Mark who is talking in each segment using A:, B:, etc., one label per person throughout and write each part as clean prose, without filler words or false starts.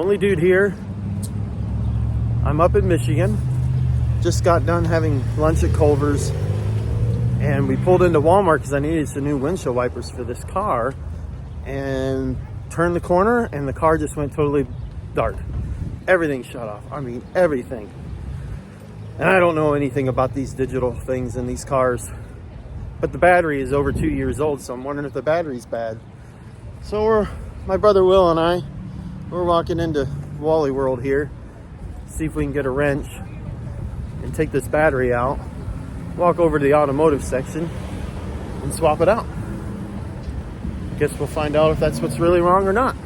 A: Only dude here. I'm up in Michigan. Just got done having lunch at Culver's. And we pulled into Walmart because I needed some new windshield wipers for this car. And turned the corner and the car just went totally dark. Everything shut off. I mean, everything. And I don't know anything about these digital things in these cars. But the battery is over 2 years old, so I'm wondering if the battery's bad. So my brother Will and we're walking into Wally World here. See if we can get a wrench and take this battery out. Walk over to the automotive section and swap it out. Guess we'll find out if that's what's really wrong or not.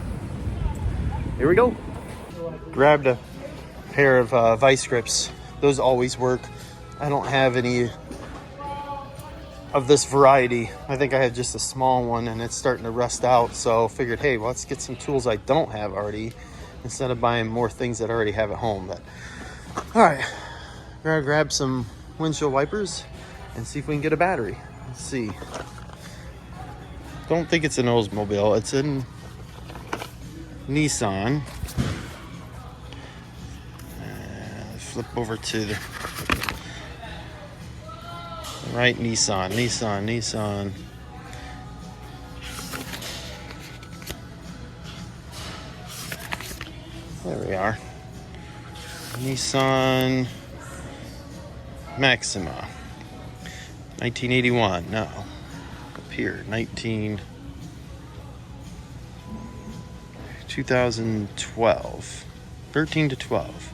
A: Here we go. Grabbed a pair of vice grips. Those always work. I don't have any of this variety. I think I have just a small one and it's starting to rust out. So figured, hey, well, let's get some tools I don't have already instead of buying more things that I already have at home. But all right, we're gonna grab some windshield wipers and see if we can get a battery. Let's see. Don't think it's an Oldsmobile. It's in Nissan. Flip over to the right. Nissan. There we are. Nissan Maxima. 1981. No. Up here. 2012. 13 to 12.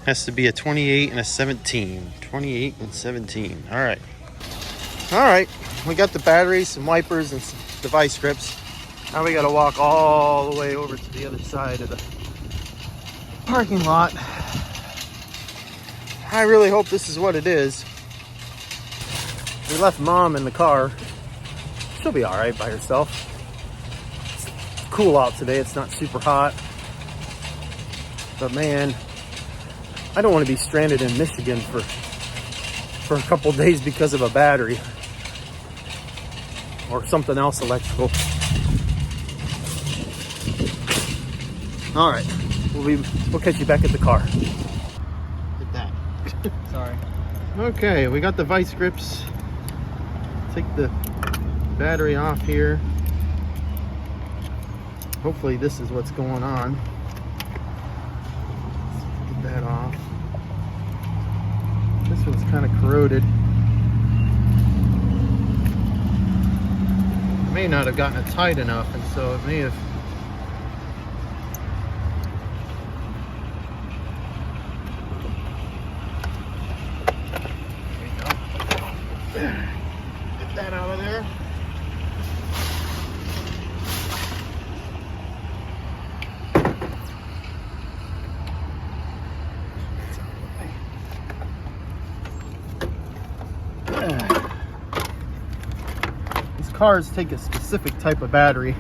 A: Has to be a 28 and a 17. 28 and 17. All right. We got the batteries, some wipers, and some device grips. Now we got to walk all the way over to the other side of the parking lot. I really hope this is what it is. We left Mom in the car. She'll be all right by herself. It's cool out today. It's not super hot. But man, I don't want to be stranded in Michigan for a couple days because of a battery or something else electrical. All right, we'll catch you back at the car. Get that.
B: Sorry.
A: Okay, we got the vice grips. Take the battery off here. Hopefully this is what's going on. Get that off. This one's kind of corroded. I may not have gotten it tight enough, and so it may have. There we go. Get that out of there. These cars take a specific type of battery.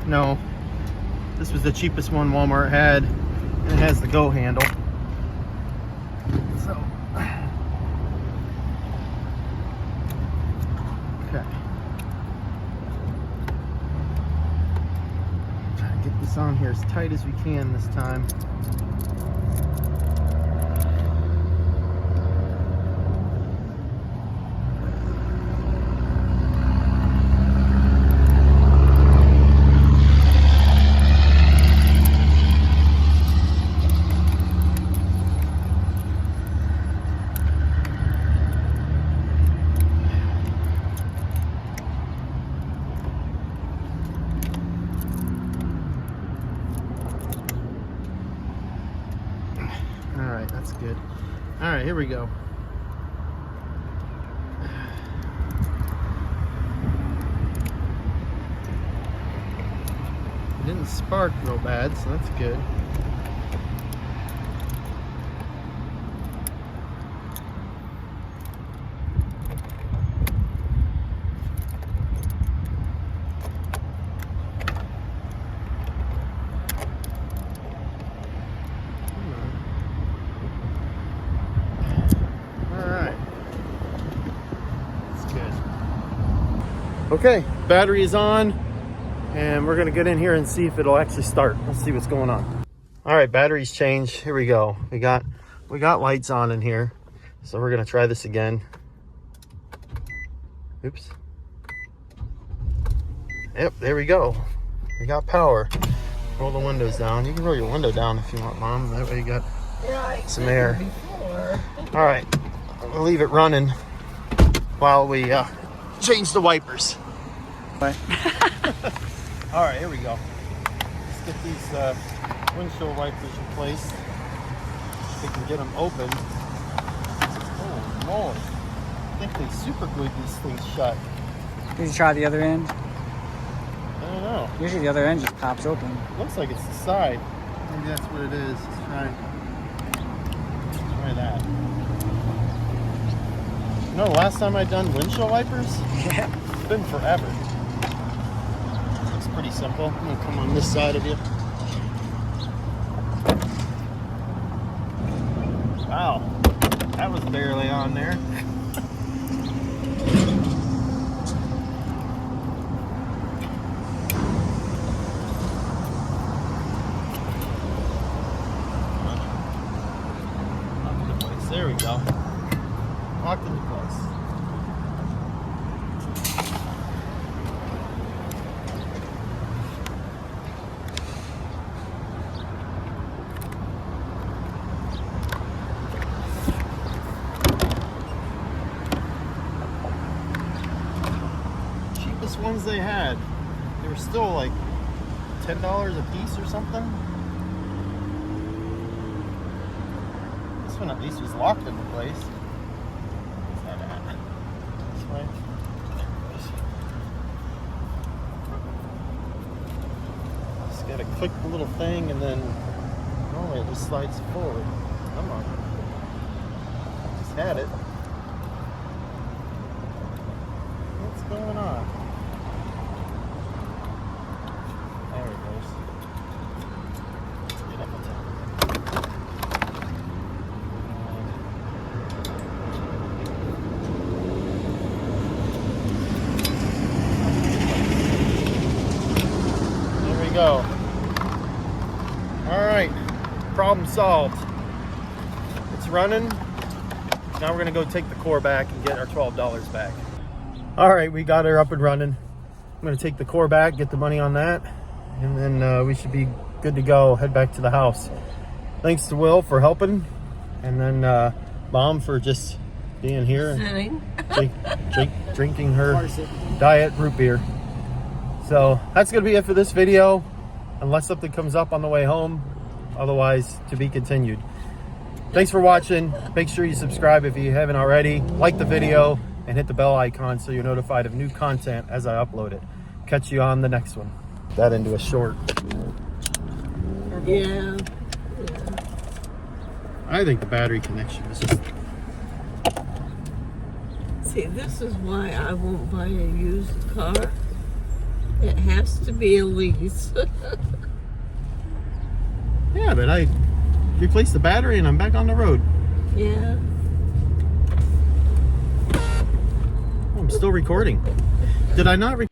A: No, this was the cheapest one Walmart had, and it has the go handle. So, okay. Try to get this on here as tight as we can this time. Alright, that's good. Alright, here we go. It didn't spark real bad, so that's good. Okay, battery is on. and we're gonna get in here and see if it'll actually start. Let's see what's going on. All right, batteries changed. Here we go. We got lights on in here, so we're gonna try this again. Oops. Yep, there we go. We got power. Roll the windows down. You can roll your window down if you want, Mom. That way you got some air. All right, we'll leave it running while we change the wipers. All right, here we go. Let's get these windshield wipers replaced. We can get them open. Oh Lord! I think they super glued these things shut.
B: Did you try the other end?
A: I don't know.
B: Usually the other end just pops open.
A: Looks like it's the side. Maybe that's what it is. Let's try that. You know, the last time I done windshield wipers?
B: Yeah.
A: It's been forever. It's pretty simple. I'm gonna come on this side of you. Wow, that was barely on there. There we go. Locked into place. Cheapest ones they had. They were still like $10 a piece or something. This one at least was locked into place. Where's that at? This way. Just gotta click the little thing and then normally it just slides forward. Come on. Just had it. What's going on? There it goes. Get up on top. Go. All right, problem solved. It's running. Now we're gonna go take the core back and get our $12 back. All right, we got her up and running. I'm gonna take the core back, get the money on that, and then we should be good to go. Head back to the house. Thanks to Will for helping, and then Mom for just being here and drinking her diet root beer. So that's gonna be it for this video, unless something comes up on the way home. Otherwise, to be continued. Thanks for watching. Make sure you subscribe if you haven't already. Like the video and hit the bell icon so you're notified of new content as I upload it. Catch you on the next one. That into a short.
C: Yeah.
A: I think the battery connection is just...
C: See, this is why I won't buy a used car. It has to be a lease.
A: Yeah, but I replaced the battery and I'm back on the road.
C: Yeah.
A: I'm still recording. Did I not record?